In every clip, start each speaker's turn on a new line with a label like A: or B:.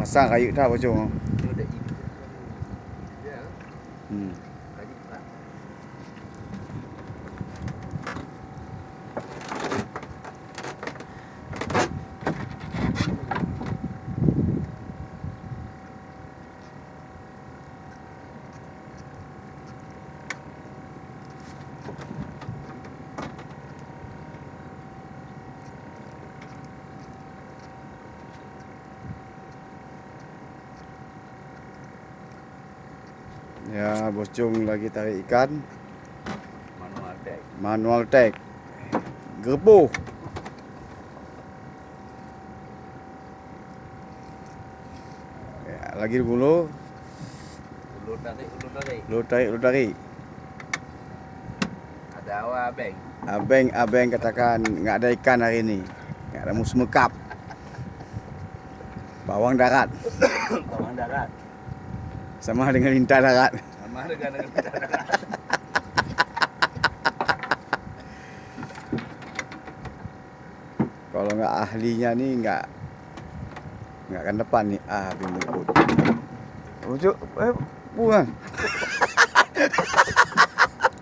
A: pasang kayu dah bocong. Ya, bocong lagi tarik ikan. Manual tag. Gerbuh. Ya, lagi dulu. Lu tarik.
B: Ada awak
A: Abeng katakan nggak ada ikan hari ini. Nggak ada mus mekap. Bawang darat.
B: Bawang darat.
A: Sama dengan lintah darat.
B: Sama dengan lintah darat.
A: Kalau nggak ahlinya nih nggak akan depan nih. Bimukut. Ujuk, buang.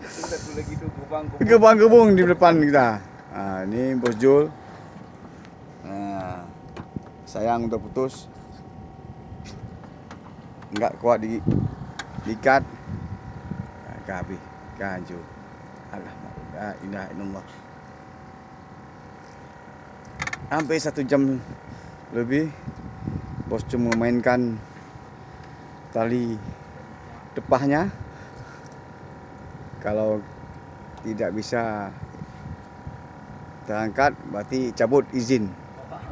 B: Satu lagi tu
A: Gebang-gebung di depan kita. Ini Bos Jul. Sayang udah putus. Enggak kuat diikat. Habis. Hancur. Alhamdulillah, indah inallah. Hampir 1 jam lebih Bos cuma memainkan tali tepahnya. Kalau tidak bisa terangkat berarti cabut izin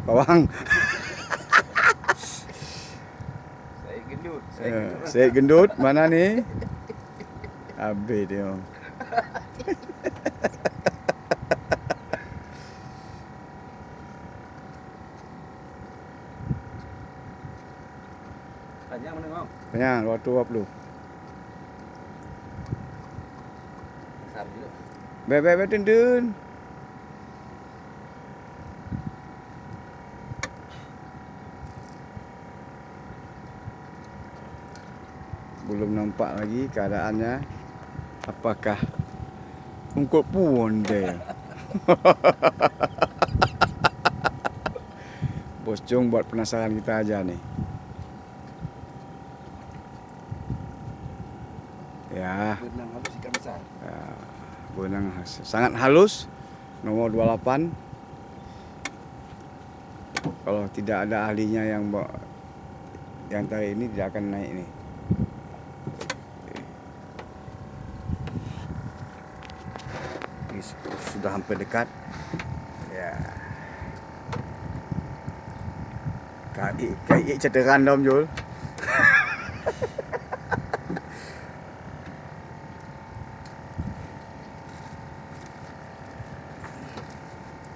A: bawang. Saya gendut mana nih? Habis dia.
B: Panjang mana kau?
A: Banyak 220.
B: Besar juga.
A: Beb tendun. Belum nampak lagi keadaannya. Apakah ungkut pun dia. Bos Jung buat penasaran kita aja nih. Ya.
B: Benang halus ikan besar.
A: Ya, benang sangat halus. Nomor 28. Kalau tidak ada ahlinya yang tarik ini tidak akan naik nih. Ini sudah hampir dekat. Ya. Kayak cederan dom Jul.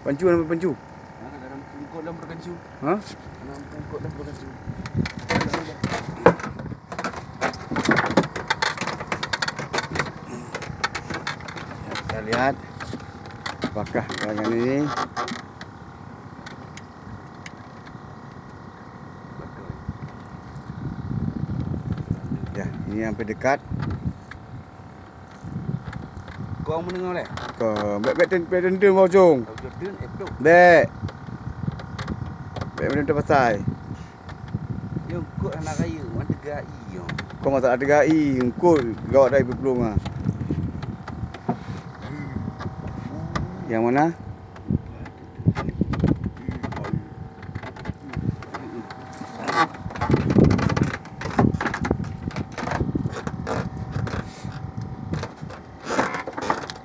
A: Pancu nama pancu.
B: Dalam pungkut dalam berkancu.
A: Ha?
B: Dalam pungkut dalam berkancu.
A: Kita lihat apakah karangan ini. Ya, ini hampir dekat.
B: Kau mendengar leh?
A: Bek tendun bocong.
B: Kau tendun itu.
A: Bek tendun pasai.
B: Yo kau anak kaya, mana gai yo.
A: Kau masak ada gai, engkau gawat dari pelung ah. Yang mana?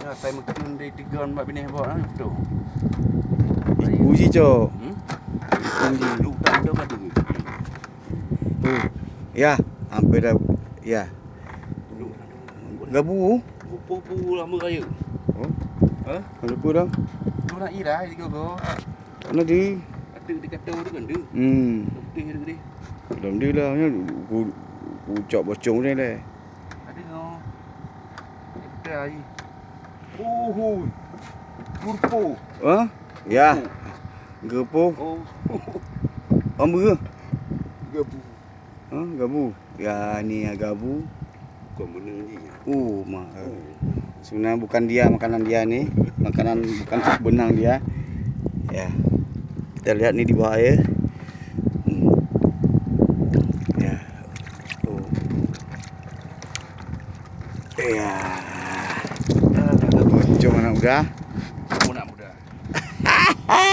B: Ya, saya mungkin dari 3 4 bini bawa tu.
A: Uji cok.
B: Lu tak ada madu.
A: Ya, hampir dah. Ya. Gabu.
B: Pupu lama kaya.
A: Oh,
B: Ha?
A: lupa dah.
B: Tu nak ira di kau.
A: Mana dia?
B: Ada di kata tu kan dia. Putih dia.
A: Dalam dia lah. Ucap bocong dia lah.
B: Ada no. Kita ai. Purpo.
A: Ha? Ya. Gepo.
B: Oh.
A: Amba.
B: Gabu.
A: Gabu. Ya, ni gabu.
B: Bukan benda ni.
A: Sebenarnya bukan dia makanan dia ni. Makanan bukan benang dia. Ya. Kita lihat ni di bawah air. Ya. Ya. Jom anak muda.